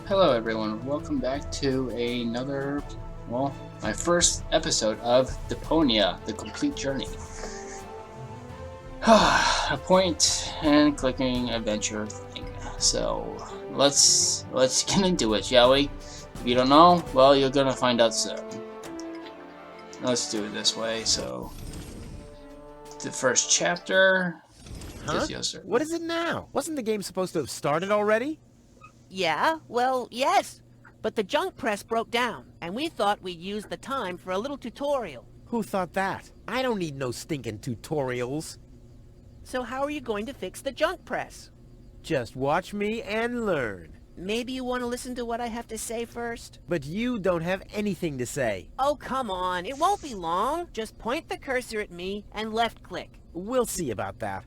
Hello everyone, welcome back to another, my first episode of Deponia The Complete Journey. A point and clicking adventure thing. So let's get into it, shall we? If you don't know, well, you're gonna find out soon. Let's do it this way. So the first chapter. Huh? What is it now? Wasn't the game supposed to have started already? Yeah, well, yes. But the junk press broke down, and we thought we'd use the time for a little tutorial. Who thought that? I don't need no stinking tutorials. So how are you going to fix the junk press? Just watch me and learn. Maybe you want to listen to what I have to say first? But you don't have anything to say. Oh, come on. It won't be long. Just point the cursor at me and left click. We'll see about that.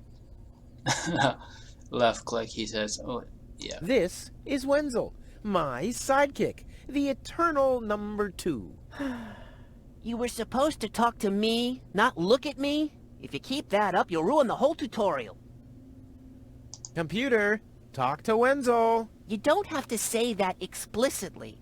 Left click, he says. Oh, yeah. This is Wenzel, my sidekick, the eternal number 2. You were supposed to talk to me, not look at me? If you keep that up, you'll ruin the whole tutorial. Computer, talk to Wenzel. You don't have to say that explicitly.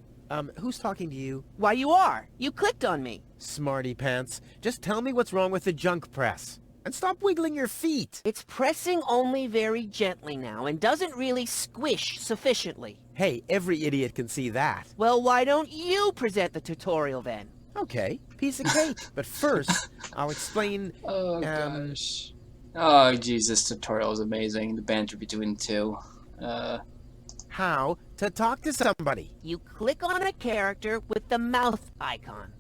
Who's talking to you? Why, you are. You clicked on me. Smarty pants. Just tell me what's wrong with the junk press. And stop wiggling your feet. It's pressing only very gently now and doesn't really squish sufficiently. Hey, every idiot can see that. Well, why don't you present the tutorial then? Okay, piece of cake. But first, I'll explain, Oh, gosh. Oh, jeez, this tutorial is amazing. The banter between the two. how to talk to somebody. You click on a character with the mouth icon.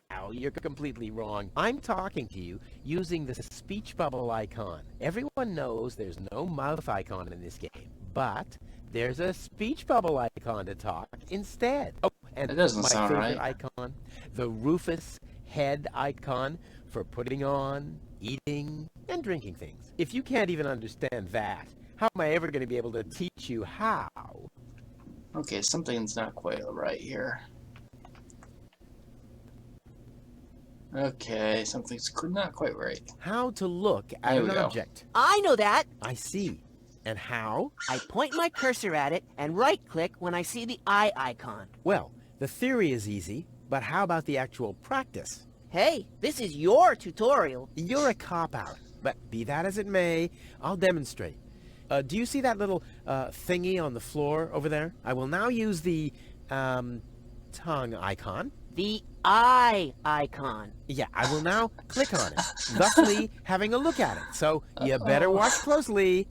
Now, you're completely wrong. I'm talking to you using the speech bubble icon. Everyone knows there's no mouth icon in this game, but there's a speech bubble icon to talk instead. Oh, and That doesn't my sound favorite right. icon, the Rufus head icon for putting on, eating, and drinking things. If you can't even understand that, how am I ever going to be able to teach you how? Okay, something's not quite right here. Okay, something's not quite right. How to look at There an we go. object. I know that. I see. And how? I point my cursor at it and right-click when I see the eye icon. Well, the theory is easy, but how about the actual practice? Hey, this is your tutorial. You're a cop-out, but be that as it may, I'll demonstrate. Do you see that little thingy on the floor over there? I will now use the tongue icon. The eye icon. Yeah, I will now click on it, thusly having a look at it. So you better watch closely.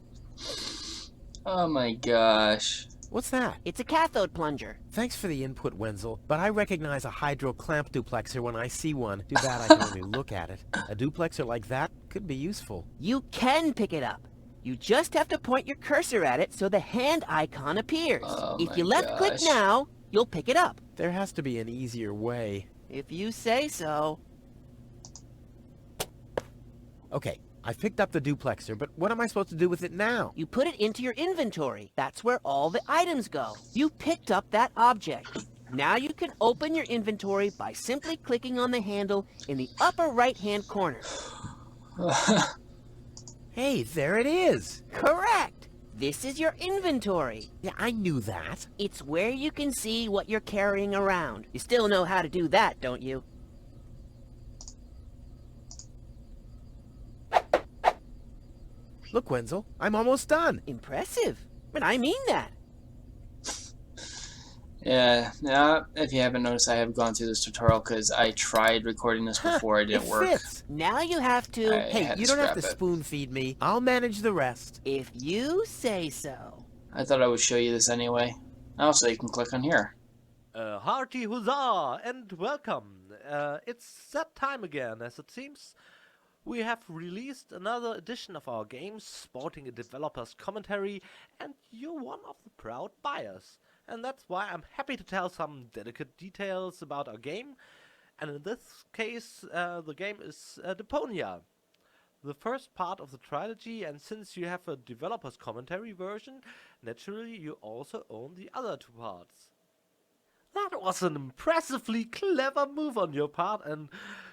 Oh my gosh. What's that? It's a cathode plunger. Thanks for the input, Wenzel, but I recognize a hydro clamp duplexer when I see one. Too bad I can only look at it. A duplexer like that could be useful. You can pick it up. You just have to point your cursor at it so the hand icon appears. Oh If my you left click gosh. now, you'll pick it up. There has to be an easier way. If you say so. Okay, I've picked up the duplexer, but what am I supposed to do with it now? You put it into your inventory. That's where all the items go. You picked up that object. Now you can open your inventory by simply clicking on the handle in the upper right-hand corner. Hey, there it is. Correct! This is your inventory. Yeah, I knew that. It's where you can see what you're carrying around. You still know how to do that, don't you? Look, Wenzel, I'm almost done. Impressive. But I mean that. Yeah, now, if you haven't noticed, I have gone through this tutorial because I tried recording this before it didn't work. Fits. Now you have to... I Hey, had you to don't have to scrap it. spoon feed me. I'll manage the rest. If you say so. I thought I would show you this anyway. Also, you can click on here. Hearty huzzah and welcome. It's that time again, as it seems. We have released another edition of our game, sporting a developer's commentary, and you're one of the proud buyers. And that's why I'm happy to tell some delicate details about our game. And in this case, the game is Deponia, the first part of the trilogy, and since you have a developer's commentary version, naturally you also own the other two parts. That was an impressively clever move on your part, and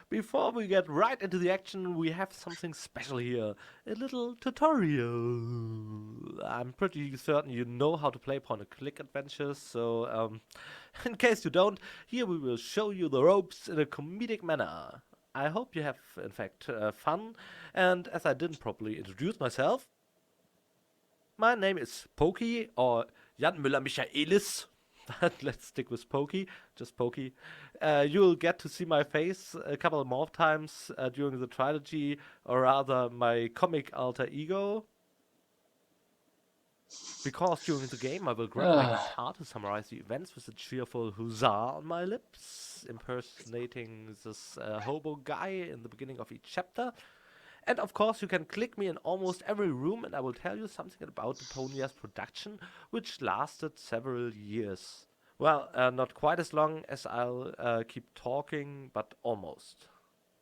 Before we get right into the action, we have something special here. A little tutorial. I'm pretty certain you know how to play point-and-click adventures, so in case you don't, here we will show you the ropes in a comedic manner. I hope you have, in fact, fun, and as I didn't properly introduce myself, my name is Pokey, or Jan Müller-Michaelis. But let's stick with Pokey, just Pokey. You'll get to see my face a couple more times during the trilogy, or rather my comic alter ego. Because during the game I will grab my guitar to summarize the events with a cheerful huzzah on my lips, impersonating this hobo guy in the beginning of each chapter. And of course you can click me in almost every room and I will tell you something about Deponia's production, which lasted several years. Well, not quite as long as I'll keep talking, but almost.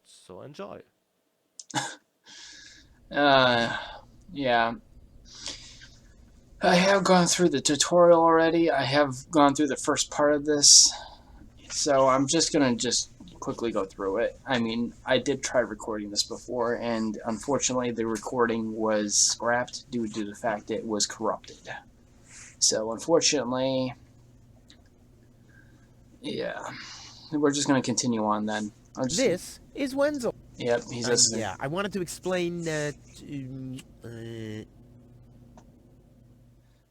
So enjoy. Yeah. I have gone through the tutorial already. I have gone through the first part of this. So I'm just gonna quickly go through it. I mean, I did try recording this before, and unfortunately the recording was scrapped due to the fact it was corrupted. So unfortunately, yeah, we're just going to continue on then. This is Wenzel. Yep, he's listening. Yeah, I wanted to explain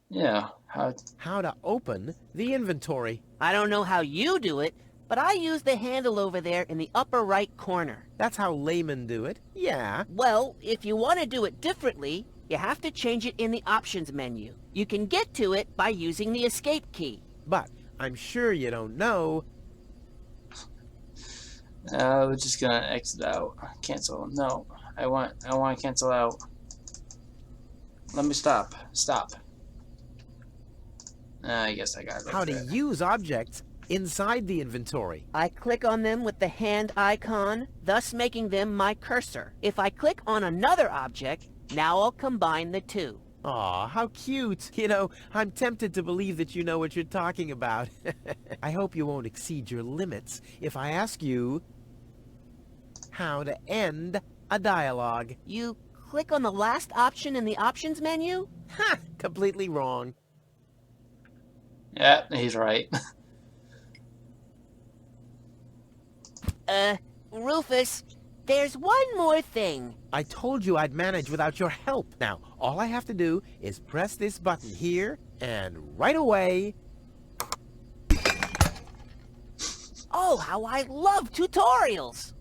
yeah, how to open the inventory. I don't know how you do it, but I use the handle over there in the upper right corner. That's how laymen do it. Yeah. Well, if you want to do it differently, you have to change it in the options menu. You can get to it by using the escape key. But I'm sure you don't know. We're just gonna exit out. Cancel. No, I want to cancel out. Let me stop. Stop. I guess I got it. How to use objects inside the inventory. I click on them with the hand icon, thus making them my cursor. If I click on another object, now I'll combine the two. Aw, how cute. You know, I'm tempted to believe that you know what you're talking about. I hope you won't exceed your limits if I ask you how to end a dialogue. You click on the last option in the options menu? Ha! Completely wrong. Yeah, he's right. Rufus, there's one more thing. I told you I'd manage without your help. Now, all I have to do is press this button here, and right away... Oh, how I love tutorials!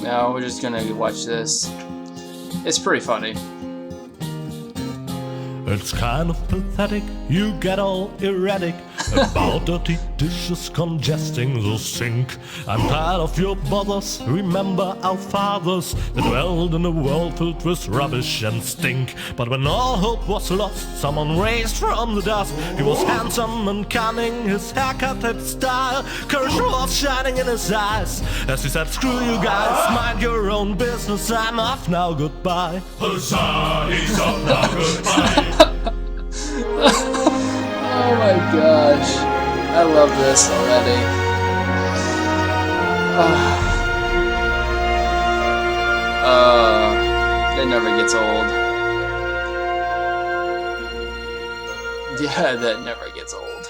Now we're just gonna watch this. It's pretty funny. It's kind of pathetic, you get all erratic about dirty dishes congesting the sink. I'm tired of your bothers, remember our fathers that dwelled in a world filled with rubbish and stink. But when all hope was lost, someone raised from the dust. He was handsome and cunning, his haircut had style, courage was shining in his eyes as he said, screw you guys, mind your own business, I'm off now, goodbye. Huzzah, he's off now, goodbye. Oh my gosh. I love this already. That never gets old. Yeah, that never gets old.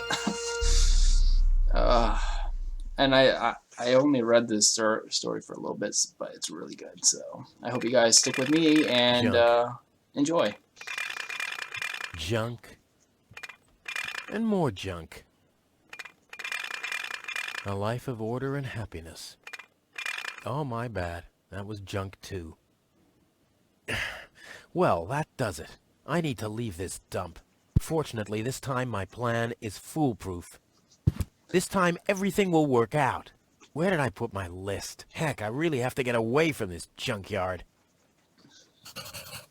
And I only read this story for a little bit, but it's really good. So I hope you guys stick with me and enjoy. Junk. And more junk. A life of order and happiness. Oh, my bad. That was junk too. Well, that does it. I need to leave this dump. Fortunately, this time my plan is foolproof. This time everything will work out. Where did I put my list? Heck, I really have to get away from this junkyard.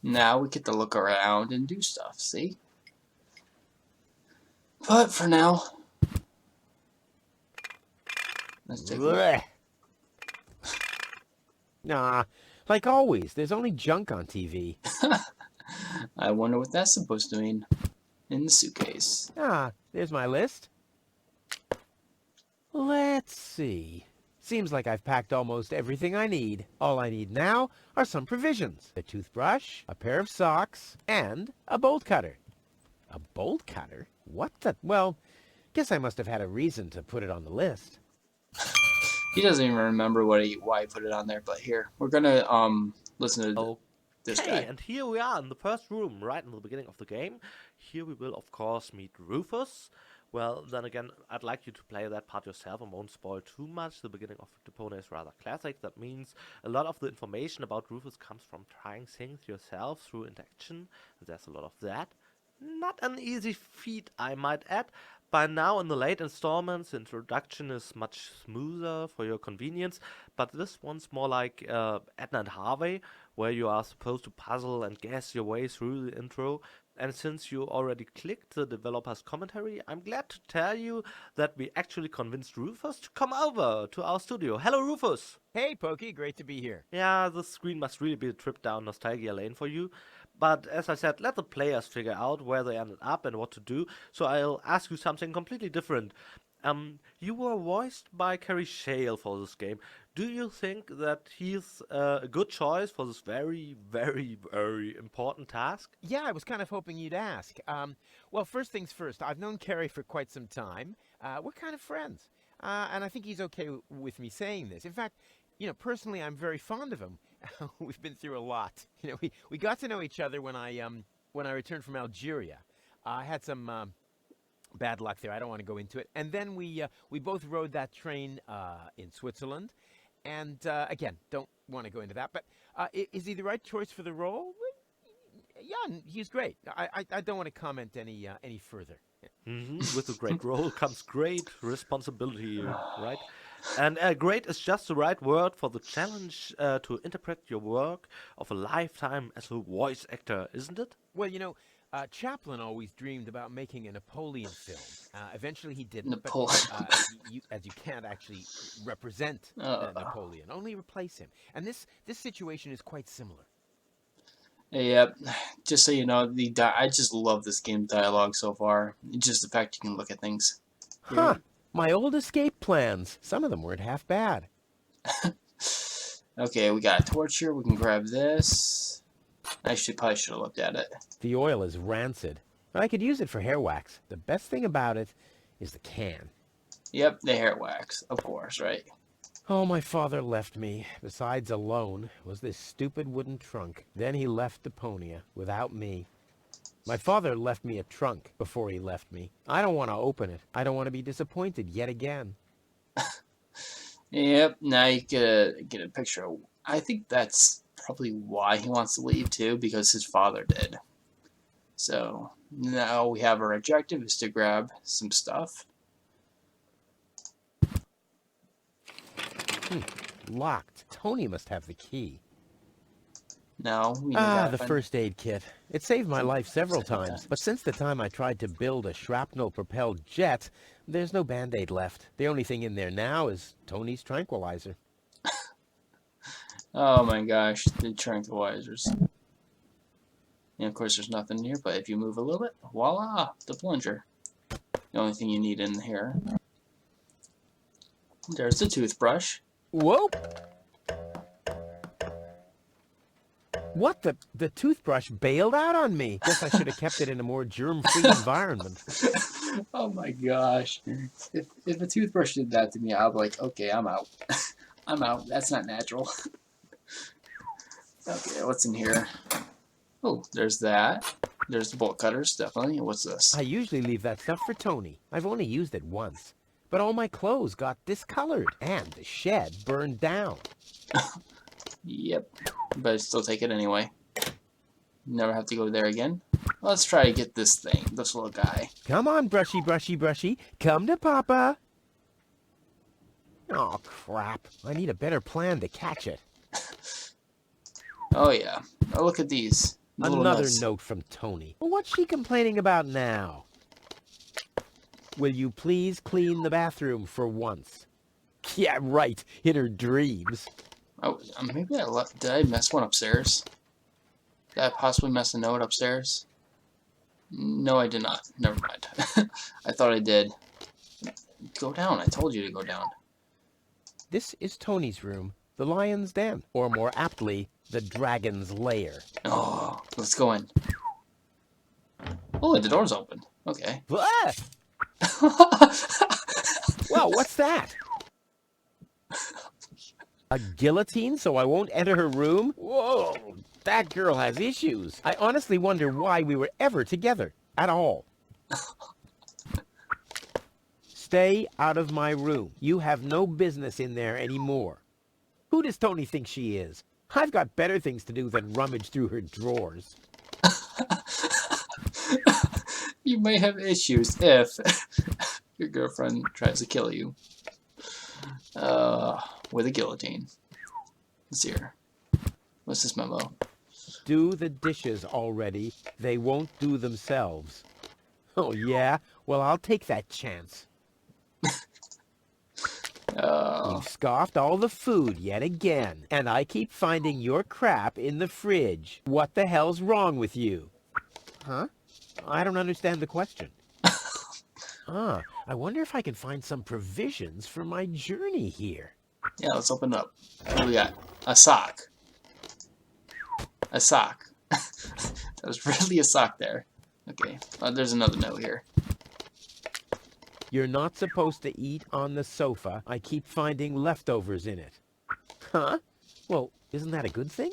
Now we get to look around and do stuff, see? But for now, let's take a look. Nah, like always, there's only junk on TV. I wonder what that's supposed to mean. In the suitcase. Ah, there's my list. Let's see. Seems like I've packed almost everything I need. All I need now are some provisions. A toothbrush, a pair of socks, and a bolt cutter. A bolt cutter? What the... Well, guess I must have had a reason to put it on the list. He doesn't even remember why he put it on there, but here, we're gonna listen to this Okay, guy. and here we are in the first room, right in the beginning of the game. Here we will, of course, meet Rufus. Well, then again, I'd like you to play that part yourself and won't spoil too much. The beginning of Deponia is rather classic. That means a lot of the information about Rufus comes from trying things yourself through interaction. There's a lot of that. Not an easy feat, I might add. By now, in the late installments, the introduction is much smoother for your convenience, but this one's more like Edna and Harvey, where you are supposed to puzzle and guess your way through the intro. And since you already clicked the developer's commentary, I'm glad to tell you that we actually convinced Rufus to come over to our studio. Hello, Rufus! Hey, Pokey, great to be here. Yeah, this screen must really be a trip down nostalgia lane for you. But as I said, let the players figure out where they ended up and what to do, so I'll ask you something completely different. You were voiced by Kerry Shale for this game. Do you think that he's a good choice for this very, very, very important task? Yeah, I was kind of hoping you'd ask. Well, first things first, I've known Kerry for quite some time. We're kind of friends. And I think he's okay with me saying this. In fact, personally, I'm very fond of him. We've been through a lot. We got to know each other when I returned from Algeria. I had some bad luck there. I don't want to go into it. And then we both rode that train in Switzerland. And again, don't want to go into that. But is he the right choice for the role? Yeah, he's great. I don't want to comment any further. With a great role comes great responsibility, right? And great is just the right word for the challenge to interpret your work of a lifetime as a voice actor, isn't it? Well, Chaplin always dreamed about making a Napoleon film. Eventually he didn't, Napoleon. but as you can't actually represent Napoleon, only replace him. And this situation is quite similar. Yep. Just so you know, I just love this game's dialogue so far. Just the fact you can look at things. Huh. My old escape plans. Some of them weren't half bad. Okay, we got a torch here. We can grab this. I probably should have looked at it. The oil is rancid, but I could use it for hair wax. The best thing about it is the can. Yep, the hair wax, of course, right? Oh, my father left me. Besides alone was this stupid wooden trunk. Then he left Deponia without me. My father left me a trunk before he left me. I don't want to open it. I don't want to be disappointed yet again. Yep, now you get a picture of... I think that's probably why he wants to leave, too, because his father did. So, now we have our objective is to grab some stuff. Locked. Tony must have the key. No, we the first aid kit. It saved my life several times, but since the time I tried to build a shrapnel-propelled jet, there's no Band-Aid left. The only thing in there now is Tony's tranquilizer. Oh my gosh, the tranquilizers. And of course there's nothing here, but if you move a little bit, voila, the plunger. The only thing you need in here. There's the toothbrush. Whoa! What the toothbrush bailed out on me. Guess I should have kept it in a more germ-free environment. Oh my gosh. If a toothbrush did that to me, I'd be like, okay, I'm out. I'm out. That's not natural. Okay, what's in here? Oh, there's that. There's the bolt cutters, definitely. What's this? I usually leave that stuff for Tony. I've only used it once. But all my clothes got discolored, and the shed burned down. Yep, but I still take it anyway. Never have to go there again. Let's try to get this thing, this little guy. Come on, brushy, brushy, brushy. Come to Papa. Oh, crap. I need a better plan to catch it. Oh, yeah. Oh, look at these. Little Another nuts. note from Tony. What's she complaining about now? Will you please clean the bathroom for once? Yeah, right. In her dreams. Oh, maybe I left. Did I mess one upstairs? Did I possibly mess a note upstairs? No, I did not. Never mind. I thought I did. Go down. I told you to go down. This is Tony's room, the lion's den, or more aptly, the dragon's lair. Oh, let's go in. Oh, the door's open. Okay. Ah! Whoa, what's that? A guillotine so I won't enter her room? Whoa, that girl has issues. I honestly wonder why we were ever together at all. Stay out of my room. You have no business in there anymore. Who does Tony think she is? I've got better things to do than rummage through her drawers. You may have issues if your girlfriend tries to kill you. With a guillotine. Let's see here. What's this memo? Do the dishes already. They won't do themselves. Oh, yeah? Well, I'll take that chance. You've scoffed all the food yet again, and I keep finding your crap in the fridge. What the hell's wrong with you? Huh? I don't understand the question. I wonder if I can find some provisions for my journey here. Yeah, let's open it up. What do we got? A sock. A sock. That was really a sock there. Okay, there's another note here. You're not supposed to eat on the sofa. I keep finding leftovers in it. Huh? Well, isn't that a good thing?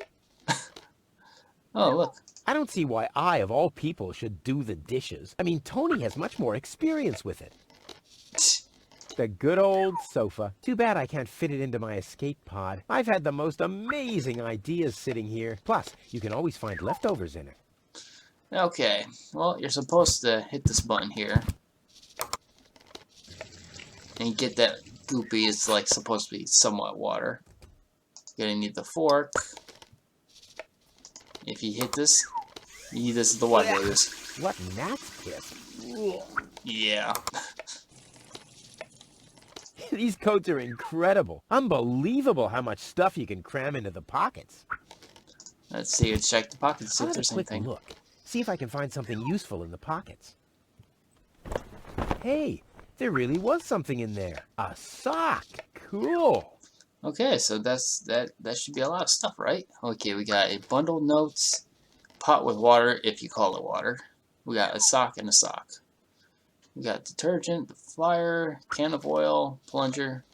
Oh, look. I don't see why I, of all people, should do the dishes. I mean, Tony has much more experience with it. The good old sofa. Too bad I can't fit it into my escape pod. I've had the most amazing ideas sitting here. Plus, you can always find leftovers in it. Okay, well, you're supposed to hit this button here. And get that goopy. It's like supposed to be somewhat water. You're gonna need the fork. If you hit this, this is the water is. What gnat's piss? Yeah. These coats are incredible. Unbelievable how much stuff you can cram into the pockets. Let's see. Let's check the pockets. See I'll if have a there's quick anything. look. See if I can find something useful in the pockets. Hey, there really was something in there. A sock. Cool. Okay, so that should be a lot of stuff, right? Okay, we got a bundle of notes, pot with water, if you call it water. We got a sock and a sock. We got detergent, the flyer, can of oil, plunger.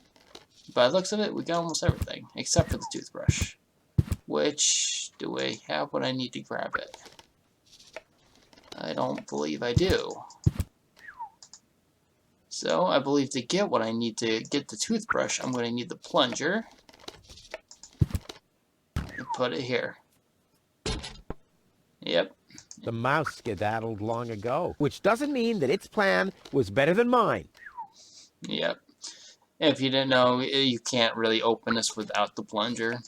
By the looks of it, we got almost everything, except for the toothbrush. Which, do I have what I need to grab it? I don't believe I do. So, I believe to get what I need to get the toothbrush, I'm going to need the plunger. And put it here. Yep. The mouse skedaddled long ago, which doesn't mean that its plan was better than mine. Yep. If you didn't know, you can't really open this without the plunger.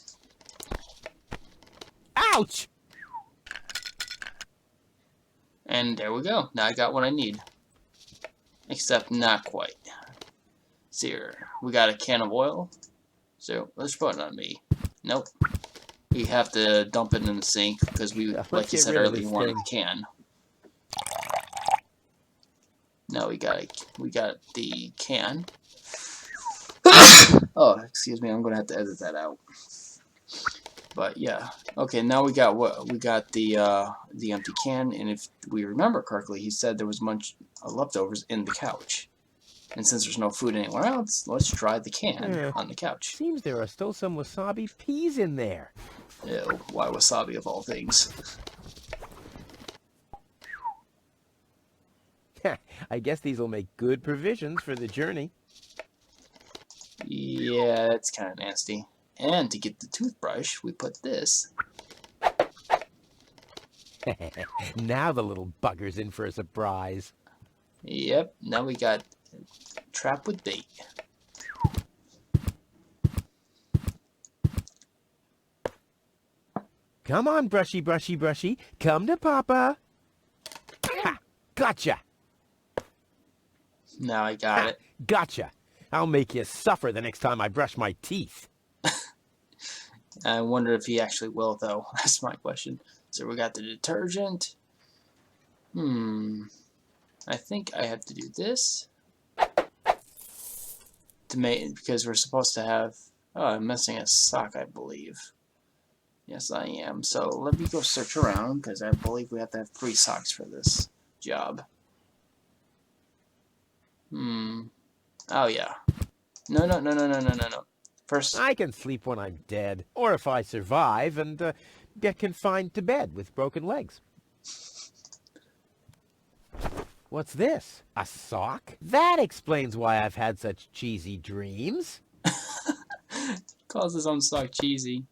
Ouch! And there we go. Now I got what I need. Except not quite. See here. We got a can of oil. So let's put it on me. Nope. We have to dump it in the sink because we, like you said earlier, wanted the can. Now we got the can. Oh, excuse me. I'm gonna have to edit that out. But yeah. Okay. Now we got the empty can, and if we remember correctly, he said there was much leftovers in the couch. And since there's no food anywhere else, let's try the can on the couch. Seems there are still some wasabi peas in there. Ew, why wasabi of all things? I guess these will make good provisions for the journey. Yeah, that's kind of nasty. And to get the toothbrush, we put this. Now the little bugger's in for a surprise. Yep, now we got trap with bait. Come on, brushy, brushy, brushy. Come to Papa. Ha! Gotcha! Now I got it. Gotcha! I'll make you suffer the next time I brush my teeth. I wonder if he actually will, though. That's my question. So we got the detergent. I think I have to do this. to make, because we're supposed to have, oh, I'm missing a sock, I believe. Yes, I am. So let me go search around, because I believe we have to have 3 socks for this job. Oh, yeah. No. First, I can sleep when I'm dead, or if I survive and get confined to bed with broken legs. What's this? A sock? That explains why I've had such cheesy dreams. calls his own sock cheesy.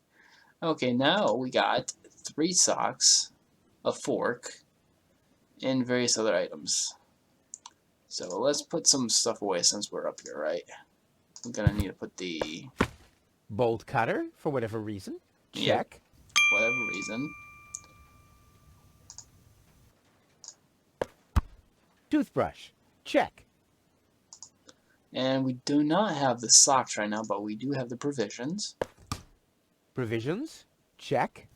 Okay, now we got 3 socks, a fork, and various other items. So let's put some stuff away since we're up here, right? We're gonna need to put the... Bolt cutter, for whatever reason. Check. whatever reason. Toothbrush. Check. And we do not have the socks right now, but we do have the provisions. Provisions. Check.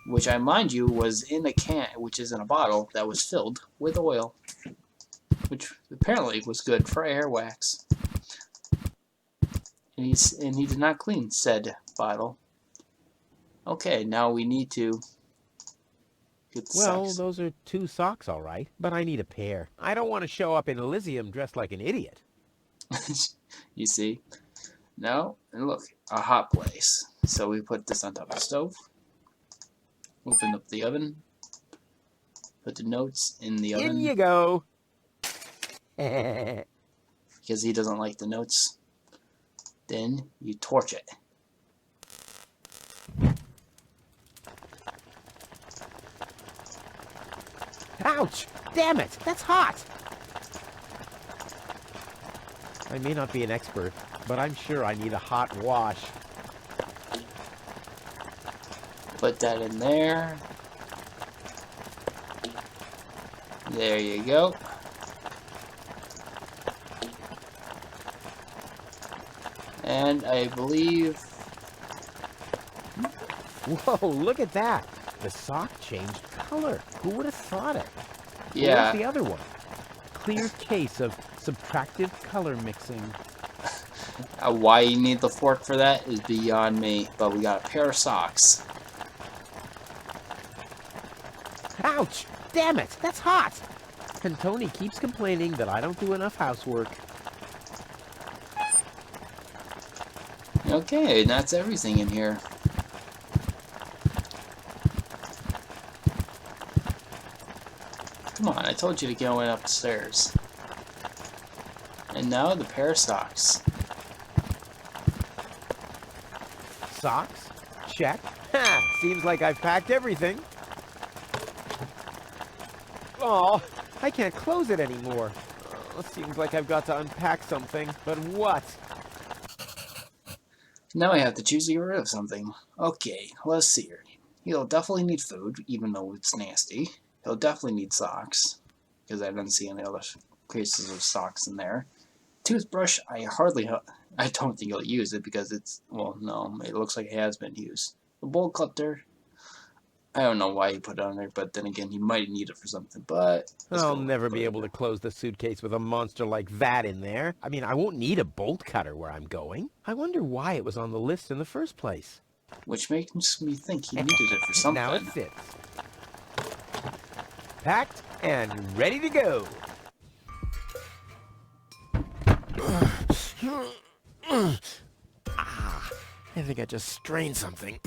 Which I mind you was in a can, which is in a bottle that was filled with oil. Which apparently was good for air wax. And he did not clean said bottle. Okay, now we need to get the Well, socks. those are 2 socks, all right. But I need a pair. I don't want to show up in Elysium dressed like an idiot. You see? Now, and look, a hot place. So we put this on top of the stove. Open up the oven. Put the notes in the oven. In you go. Because he doesn't like the notes. Then you torch it. Ouch! Damn it! That's hot! I may not be an expert, but I'm sure I need a hot wash. Put that in there. There you go. And I believe... Whoa, look at that! The sock changed color. Who would have thought it? Yeah. Where's the other one? Clear case of subtractive color mixing. Why you need the fork for that is beyond me. But we got a pair of socks. Ouch! Damn it! That's hot! And Tony keeps complaining that I don't do enough housework. Okay, and that's everything in here. Come on, I told you to go in upstairs. And now the pair of socks. Socks? Check. Ha! Seems like I've packed everything. Oh, I can't close it anymore. Oh, seems like I've got to unpack something. But what? Now I have to choose to get rid of something. Okay, let's see here. He'll definitely need food, even though it's nasty. He'll definitely need socks, because I didn't see any other cases of socks in there. Toothbrush, I don't think he'll use it, because it's, well, no, it looks like it has been used. The bowl cutter, I don't know why he put it on there, but then again, he might need it for something, but... I'll never be able to close the suitcase with a monster like that in there. I mean, I won't need a bolt cutter where I'm going. I wonder why it was on the list in the first place. Which makes me think he needed it for something. Now it fits. Packed and ready to go. I think I just strained something.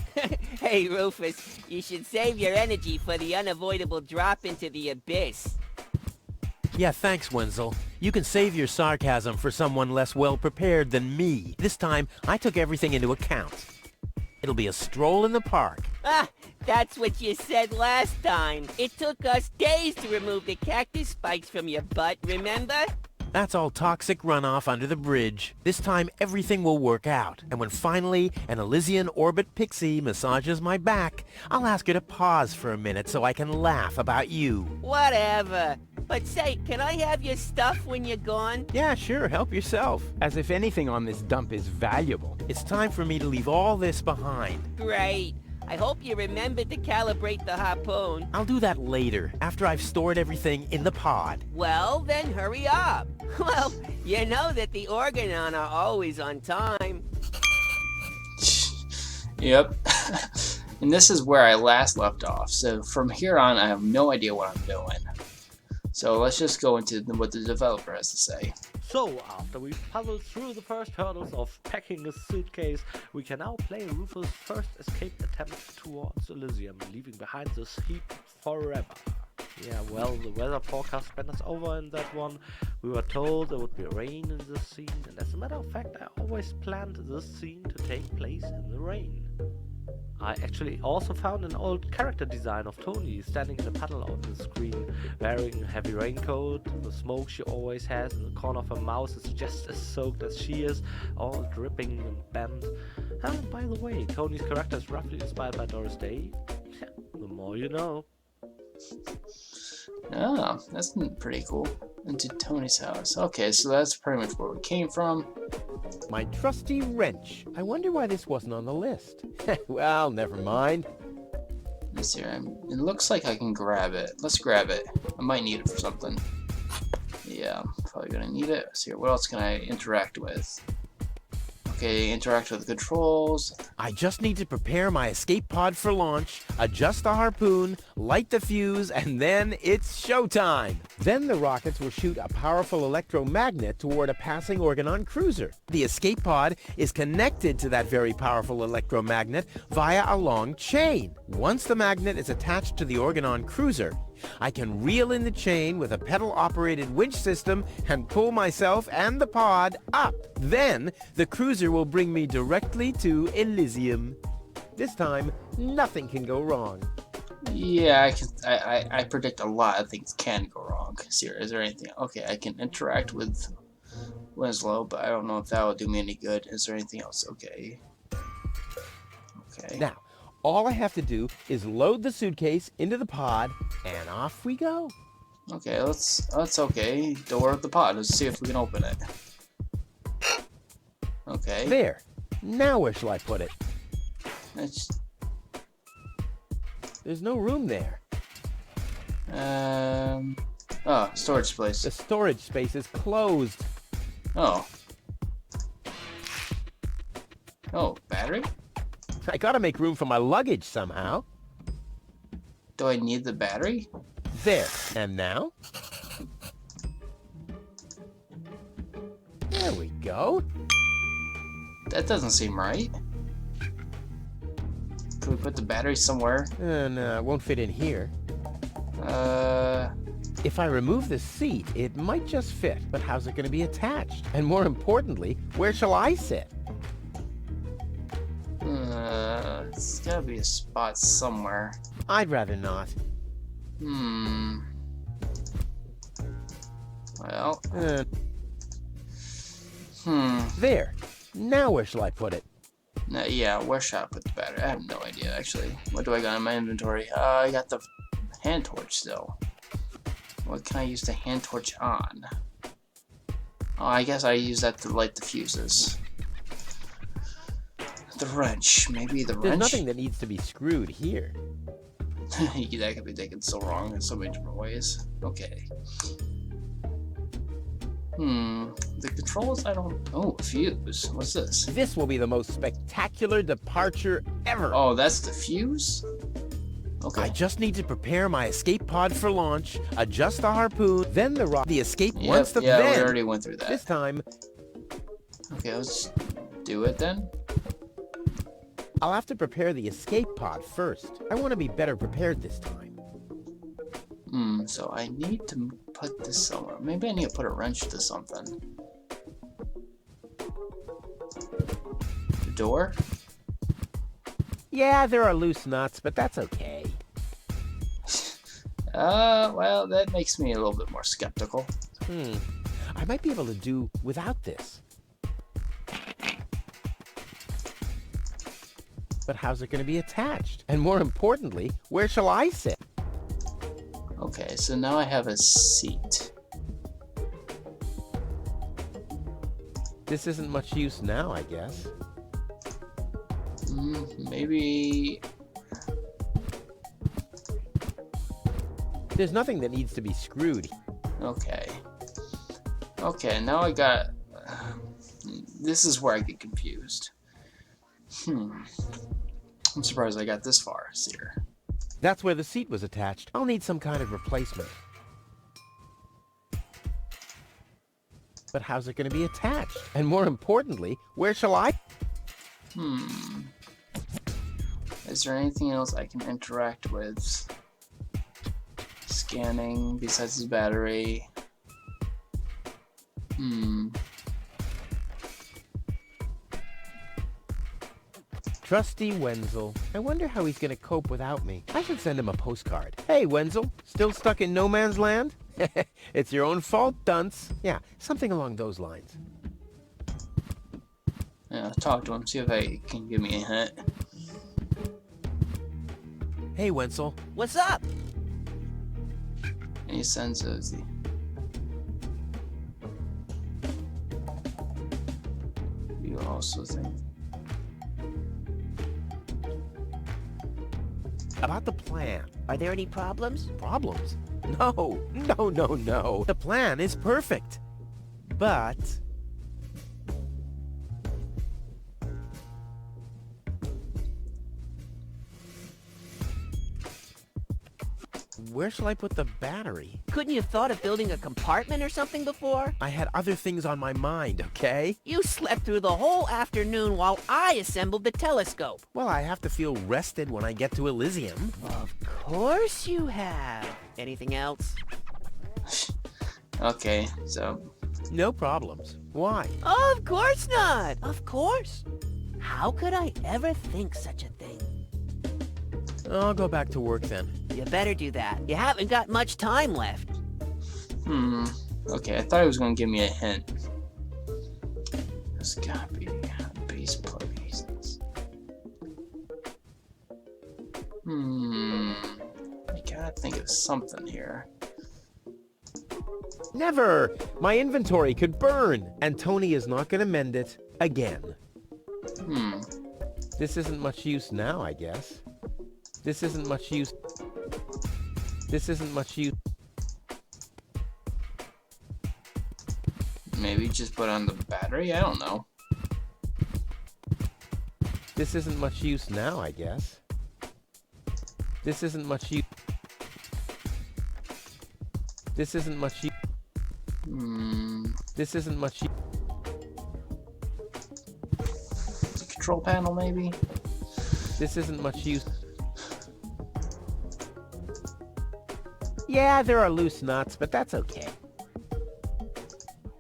Hey, Rufus, you should save your energy for the unavoidable drop into the abyss. Yeah, thanks, Wenzel. You can save your sarcasm for someone less well-prepared than me. This time, I took everything into account. It'll be a stroll in the park. Ah, that's what you said last time. It took us days to remove the cactus spikes from your butt, remember? That's all toxic runoff under the bridge. This time, everything will work out. And when finally an Elysian orbit pixie massages my back, I'll ask her to pause for a minute so I can laugh about you. Whatever. But say, can I have your stuff when you're gone? Yeah, sure, help yourself. As if anything on this dump is valuable. It's time for me to leave all this behind. Great. I hope you remembered to calibrate the harpoon. I'll do that later, after I've stored everything in the pod. Well, then hurry up. Well, you know that the Organon are always on time. Yep. And this is where I last left off. So from here on, I have no idea what I'm doing. So let's just go into what the developer has to say. So, after we've puzzled through the first hurdles of packing a suitcase, we can now play Rufus' first escape attempt towards Elysium, leaving behind this heap forever. Yeah, well, the weather forecast spent us over in that one. We were told there would be rain in this scene, and as a matter of fact, I always planned this scene to take place in the rain. I actually also found an old character design of Tony standing in a puddle on the screen, wearing a heavy raincoat. The smoke she always has in the corner of her mouth is just as soaked as she is, all dripping and bent. And by the way, Tony's character is roughly inspired by Doris Day. The more you know. Oh, that's pretty cool. Into Tony's house. Okay, so that's pretty much where we came from. My trusty wrench. I wonder why this wasn't on the list. Well, never mind. Let's see. It looks like I can grab it. Let's grab it. I might need it for something. Yeah, I'm probably gonna need it. Let's see. What else can I interact with? Okay, interact with the controls. I just need to prepare my escape pod for launch, adjust the harpoon, light the fuse, and then it's showtime. Then the rockets will shoot a powerful electromagnet toward a passing Organon cruiser. The escape pod is connected to that very powerful electromagnet via a long chain. Once the magnet is attached to the Organon cruiser, I can reel in the chain with a pedal-operated winch system and pull myself and the pod up. Then, the cruiser will bring me directly to Elysium. This time, nothing can go wrong. Yeah, I predict a lot of things can go wrong. See, is there anything? Okay, I can interact with Winslow, but I don't know if that will do me any good. Is there anything else? Okay. Okay. Now, all I have to do is load the suitcase into the pod, and off we go. Okay, let's okay. Door of the pod. Let's see if we can open it. Okay. There. Now where shall I put it? That's, There's no room there. oh, storage space. The storage space is closed. Oh. Oh, battery? I gotta make room for my luggage somehow. Do I need the battery? There. And now? There we go. That doesn't seem right. Can we put the battery somewhere? No, it won't fit in here. If I remove the seat, it might just fit, but how's it going to be attached? And more importantly, where shall I sit? It's gotta be a spot somewhere. I'd rather not. Well. There. Now where shall I put it? No, yeah, where should I put the battery? I have no idea, actually. What do I got in my inventory? I got the hand torch still. What can I use the hand torch on? Oh, I guess I use that to light the fuses. The wrench. Maybe the wrench? There's nothing that needs to be screwed here. That could be taken so wrong in so many different ways. Okay. The controls, I don't... Oh, fuse. What's this? This will be the most spectacular departure ever. Oh, that's the fuse? I Okay. just need to prepare my escape pod for launch, adjust the harpoon, then the escape Yep, once the yeah, we then. already went through that. This time, Okay, let's do it then. I'll have to prepare the escape pod first. I want to be better prepared this time. So I need to put this somewhere. Maybe I need to put a wrench to something. The door? Yeah, there are loose nuts, but that's okay. Well, that makes me a little bit more skeptical. I might be able to do without this. But how's it going to be attached? And more importantly, where shall I sit? Okay, so now I have a seat. This isn't much use now, I guess. Maybe There's nothing that needs to be screwed. Okay. Okay, now I got... This is where I get confused. I'm surprised I got this far, Seer. That's where the seat was attached. I'll need some kind of replacement. But how's it going to be attached? And more importantly, where shall I? Is there anything else I can interact with? Scanning besides his battery. Trusty Wenzel. I wonder how he's gonna cope without me. I should send him a postcard. Hey, Wenzel, still stuck in no man's land? It's your own fault, dunce. Yeah, something along those lines. Yeah, talk to him, see if he can give me a hint. Hey, Wenzel. What's up? And he sends us the... You also think... About the plan. Are there any problems? Problems? No. The plan is perfect. But... where shall I put the battery? Couldn't you have thought of building a compartment or something before? I had other things on my mind, okay? You slept through the whole afternoon while I assembled the telescope. Well, I have to feel rested when I get to Elysium. Of course you have. Anything else? Okay, so... No problems. Why? Of course not. Of course. How could I ever think such a thing? I'll go back to work then. You better do that. You haven't got much time left. Okay, I thought he was going to give me a hint. There's gotta be base plates. I gotta think of something here. Never! My inventory could burn, and Tony is not gonna mend it again. This isn't much use now, I guess. This isn't much use. This isn't much use. Maybe just put on the battery? I don't know. This isn't much use now, I guess. This isn't much use. This isn't much use. This isn't much use. The control panel, maybe? This isn't much use. Yeah, there are loose nuts, but that's okay.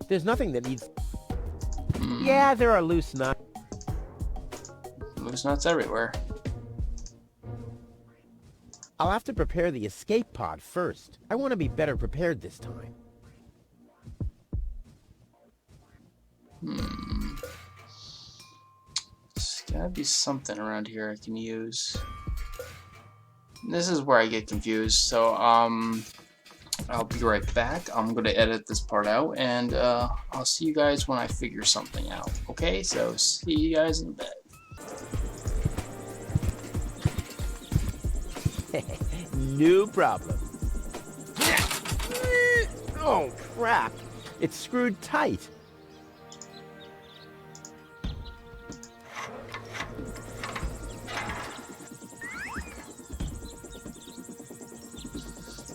There's nothing that needs... Yeah, there are loose nuts. Loose nuts everywhere. I'll have to prepare the escape pod first. I want to be better prepared this time. There's gotta be something around here I can use. This is where I get confused, so I'll be right back. I'm gonna edit this part out, and I'll see you guys when I figure something out. Okay, so see you guys in a bit. No problem. Oh, crap. It's screwed tight.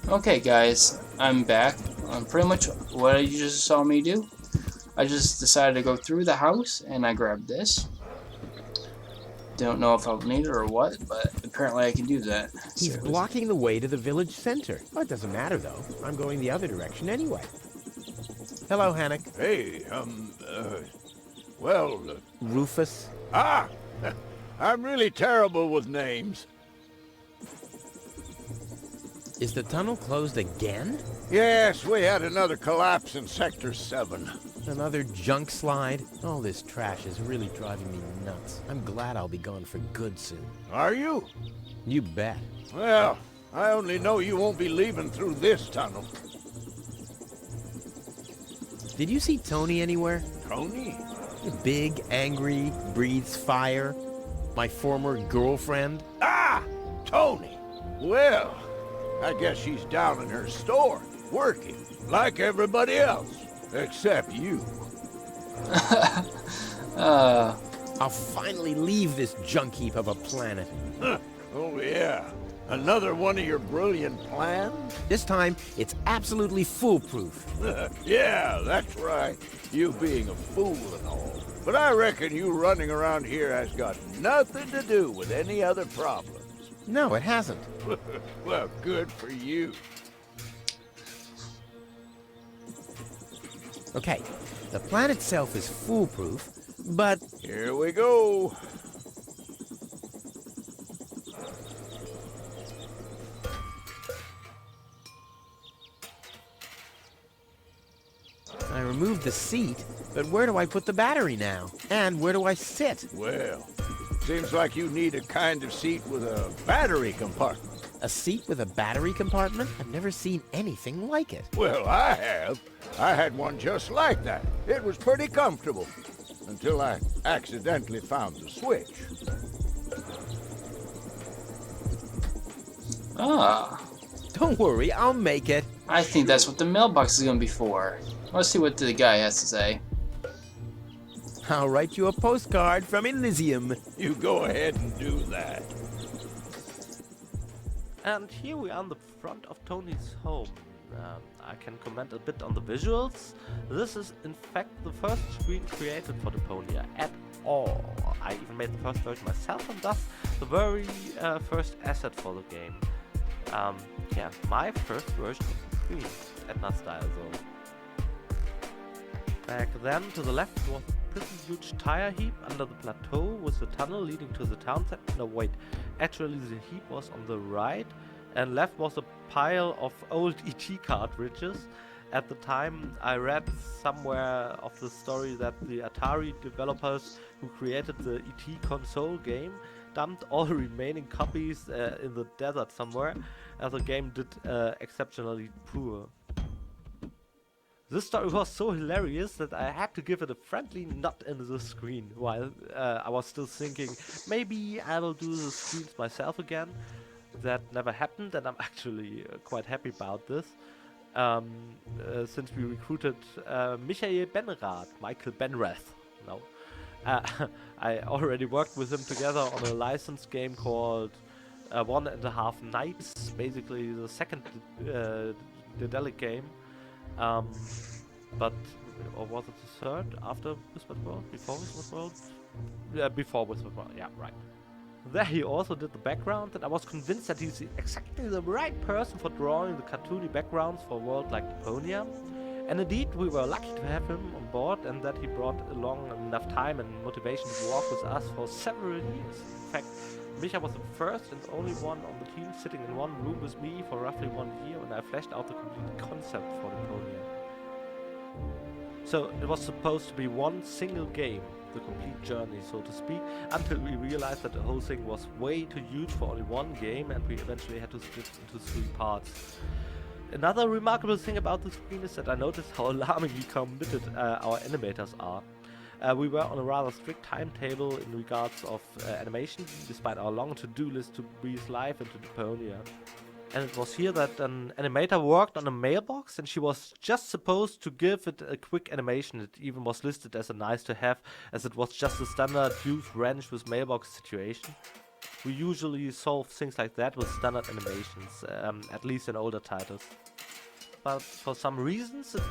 Okay guys, I'm back. Pretty much what you just saw me do. I just decided to go through the house and I grabbed this. Don't know if I'll need it or what, but apparently I can do that. He's blocking the way to the village center. Well, it doesn't matter though. I'm going the other direction anyway. Hello, Hannock. Hey, Rufus. I'm really terrible with names. Is the tunnel closed again? Yes, we had another collapse in Sector 7. Another junk slide? All this trash is really driving me nuts. I'm glad I'll be gone for good soon. Are you? You bet. Well, I only know you won't be leaving through this tunnel. Did you see Tony anywhere? Tony? Big, angry, breathes fire. My former girlfriend. Ah! Tony! Well, I guess she's down in her store, working, like everybody else, except you. I'll finally leave this junk heap of a planet. Oh yeah, another one of your brilliant plans? This time, it's absolutely foolproof. Yeah, that's right. You being a fool and all. But I reckon you running around here has got nothing to do with any other problems. No, it hasn't. Well, good for you. Okay, the plan itself is foolproof, but Here we go. I removed the seat, but where do I put the battery now? And where do I sit? Well, seems like you need a kind of seat with a battery compartment. A seat with a battery compartment? I've never seen anything like it. Well, I have. I had one just like that. It was pretty comfortable. Until I accidentally found the switch. Ah, Don't worry, I'll make it. I think that's what the mailbox is gonna be for. Let's see what the guy has to say. I'll write you a postcard from Elysium. You go ahead and do that. And here we are on the front of Tony's home. I can comment a bit on the visuals. This is in fact the first screen created for Deponia at all. I even made the first version myself, and thus the very first asset for the game. Yeah, my first version of the screen, Etna style though. Back then, to the left was a pretty huge tire heap under the plateau with the tunnel leading to the town center. No wait, actually the heap was on the right, and left was a pile of old ET cartridges. At the time I read somewhere of the story that the Atari developers who created the ET console game dumped all the remaining copies in the desert somewhere, as the game did exceptionally poor. This story was so hilarious that I had to give it a friendly nod in the screen, while I was still thinking maybe I will do the screens myself again. That never happened, and I'm actually quite happy about this. Since we recruited Michael Benrath. No. I already worked with him together on a licensed game called 1.5 Nights, basically the second Daedalic game. But, or was it the third after Whispered World? Before Whispered World? Yeah, before Whispered World, yeah, right. There he also did the background, and I was convinced that he's exactly the right person for drawing the cartoony backgrounds for a world like Deponia. And indeed, we were lucky to have him on board, and that he brought along enough time and motivation to work with us for several years. In fact, Micha was the first and only one on the team sitting in one room with me for roughly 1 year when I fleshed out the complete concept for Deponia. So it was supposed to be one single game, the complete journey, so to speak, until we realized that the whole thing was way too huge for only one game, and we eventually had to split into 3 parts. Another remarkable thing about the screen is that I noticed how alarmingly committed our animators are. We were on a rather strict timetable in regards of animation, despite our long to-do list to breathe life into Deponia. And it was here that an animator worked on a mailbox, and she was just supposed to give it a quick animation. It even was listed as a nice to have, as it was just a standard use wrench with mailbox situation. We usually solve things like that with standard animations, at least in older titles. But for some reasons it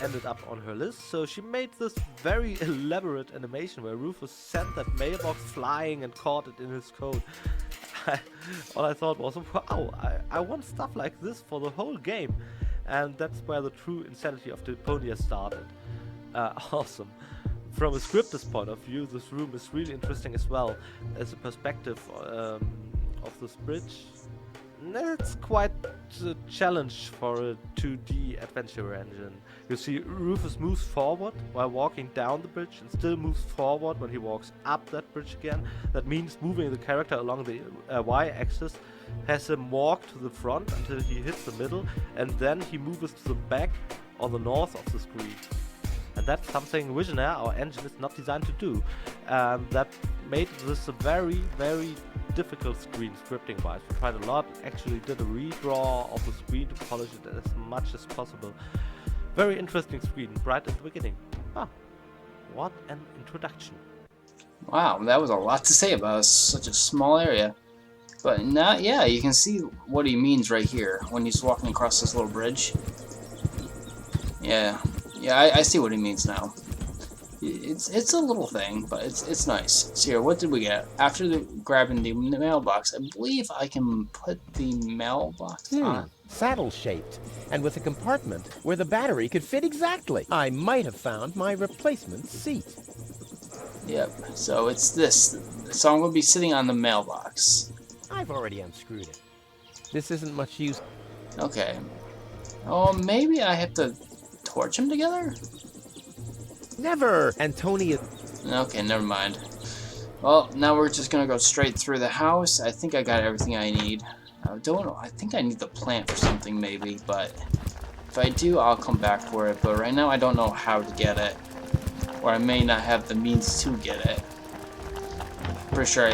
ended up on her list, so she made this very elaborate animation where Rufus sent that mailbox flying and caught it in his coat. All I thought was, wow, I want stuff like this for the whole game. And that's where the true insanity of Deponia started. Awesome. From a scripter's point of view, this room is really interesting as well, as a perspective of this bridge. It's quite a challenge for a 2D adventure engine. You see, Rufus moves forward while walking down the bridge and still moves forward when he walks up that bridge again. That means moving the character along the y-axis has him walk to the front until he hits the middle, and then he moves to the back or the north of the screen. And that's something Visionaire, our engine, is not designed to do. That made this a very, very difficult screen scripting wise. We tried a lot, actually did a redraw of the screen to polish it as much as possible. Very interesting screen, right at the beginning. Ah, what an introduction. Wow, that was a lot to say about such a small area. But now, yeah, you can see what he means right here when he's walking across this little bridge. Yeah, I see what he means now. It's a little thing, but it's nice. So here, what did we get? After grabbing the mailbox, I believe I can put the mailbox on. Saddle-shaped, and with a compartment where the battery could fit exactly. I might have found my replacement seat. Yep, so it's this. So I'm going to be sitting on the mailbox. I've already unscrewed it. This isn't much use. Okay. Oh, maybe I have to torch them together? Never! Antonia. Okay, never mind. Well, now we're just gonna go straight through the house. I think I got everything I need. I don't know. I think I need the plant for something, maybe, but if I do, I'll come back for it. But right now, I don't know how to get it, or I may not have the means to get it. Pretty sure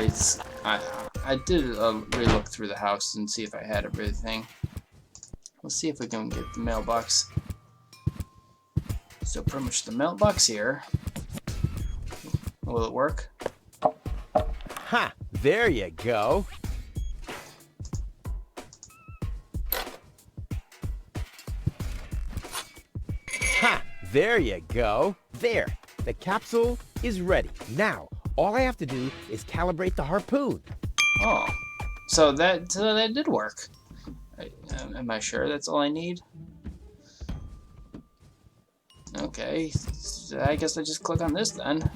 I did a relook through the house and see if I had everything. Let's see if we can get the mailbox. So pretty much the mailbox here. Will it work? Ha! There you go. Ha! There you go. There. The capsule is ready. Now, all I have to do is calibrate the harpoon. Oh, so that did work. Am I sure that's all I need? Okay, so I guess I just click on this then.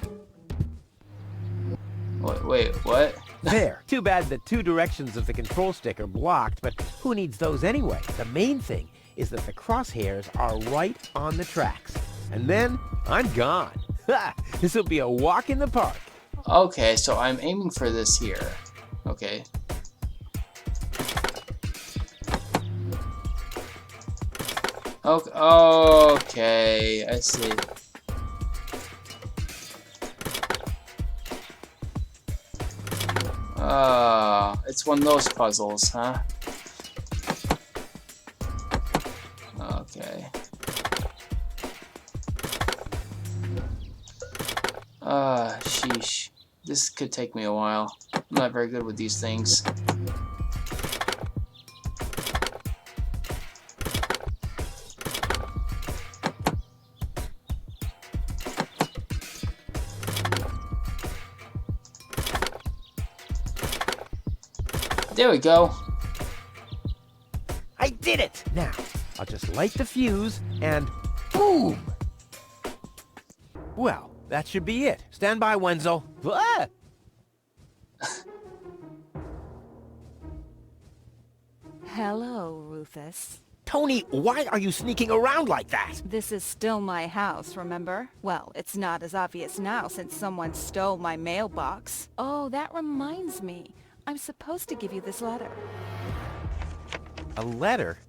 Wait, what? There. Too bad the two directions of the control stick are blocked, but who needs those anyway? The main thing is that the crosshairs are right on the tracks. And then I'm gone. Ha! This will be a walk in the park. Okay, so I'm aiming for this here. Okay. Okay, I see. It's one of those puzzles, huh? Okay. Sheesh. This could take me a while. I'm not very good with these things. There we go. I did it! Now, I'll just light the fuse and boom! Well, that should be it. Stand by, Wenzel. Ah! Hello, Rufus. Tony, why are you sneaking around like that? This is still my house, remember? Well, it's not as obvious now since someone stole my mailbox. Oh, that reminds me. I'm supposed to give you this letter. A letter?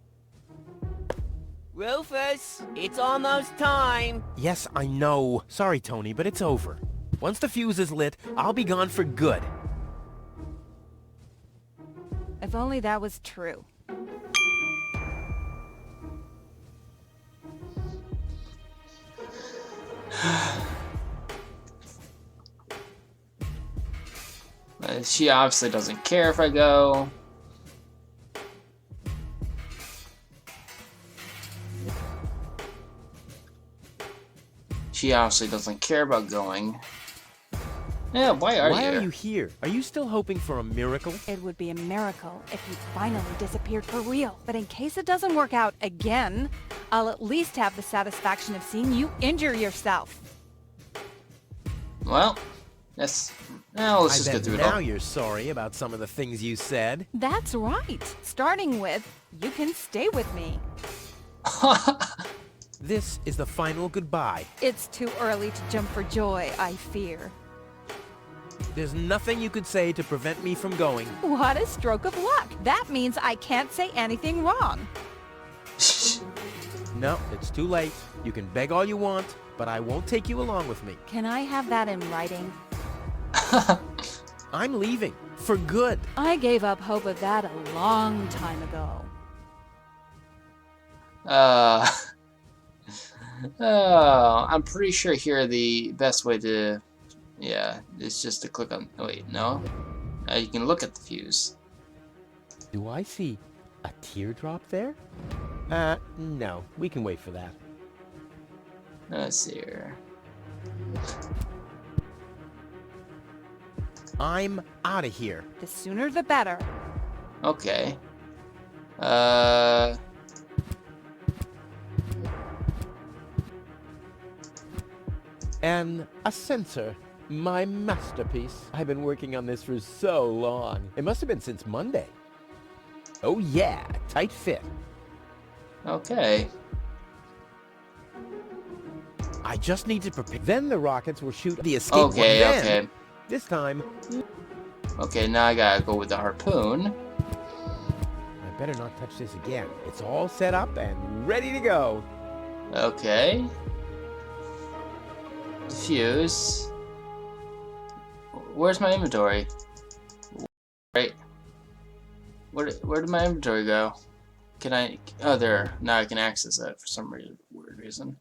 Rufus, it's almost time. Yes, I know. Sorry, Tony, but it's over. Once the fuse is lit, I'll be gone for good. If only that was true. She obviously doesn't care if I go. She obviously doesn't care about going. Yeah, why are you here? Are you still hoping for a miracle? It would be a miracle if you finally disappeared for real. But in case it doesn't work out again, I'll at least have the satisfaction of seeing you injure yourself. Well, let's just get through it all. Now you're sorry about some of the things you said. That's right. Starting with, you can stay with me. This is the final goodbye. It's too early to jump for joy, I fear. There's nothing you could say to prevent me from going. What a stroke of luck. That means I can't say anything wrong. No, it's too late. You can beg all you want, but I won't take you along with me. Can I have that in writing? I'm leaving. For good. I gave up hope of that a long time ago. I'm pretty sure here the best way to, yeah, is just to click on, oh wait, no? You can look at the fuse. Do I see a teardrop there? No. We can wait for that. Let's see here. I'm out of here. The sooner the better. Okay. And a sensor. My masterpiece. I've been working on this for so long. It must have been since Monday. Oh yeah, tight fit. Okay. I just need to prepare. Then the rockets will shoot the escape one. Okay, Then, okay. this time, Okay, now I gotta go with the harpoon. I better not touch this again. It's all set up and ready to go. Okay. Fuse. Where's my inventory? Right. Where did my inventory go? Can I? Oh, there. Now I can access that for some weird reason.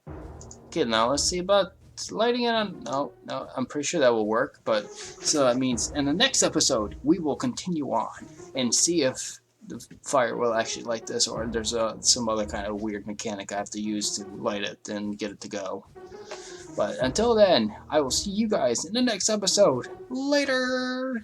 Okay, now let's see about lighting it on. No, I'm pretty sure that will work. But so that means in the next episode we will continue on and see if the fire will actually light this, or there's some other kind of weird mechanic I have to use to light it and get it to go. But until then, I will see you guys in the next episode. Later!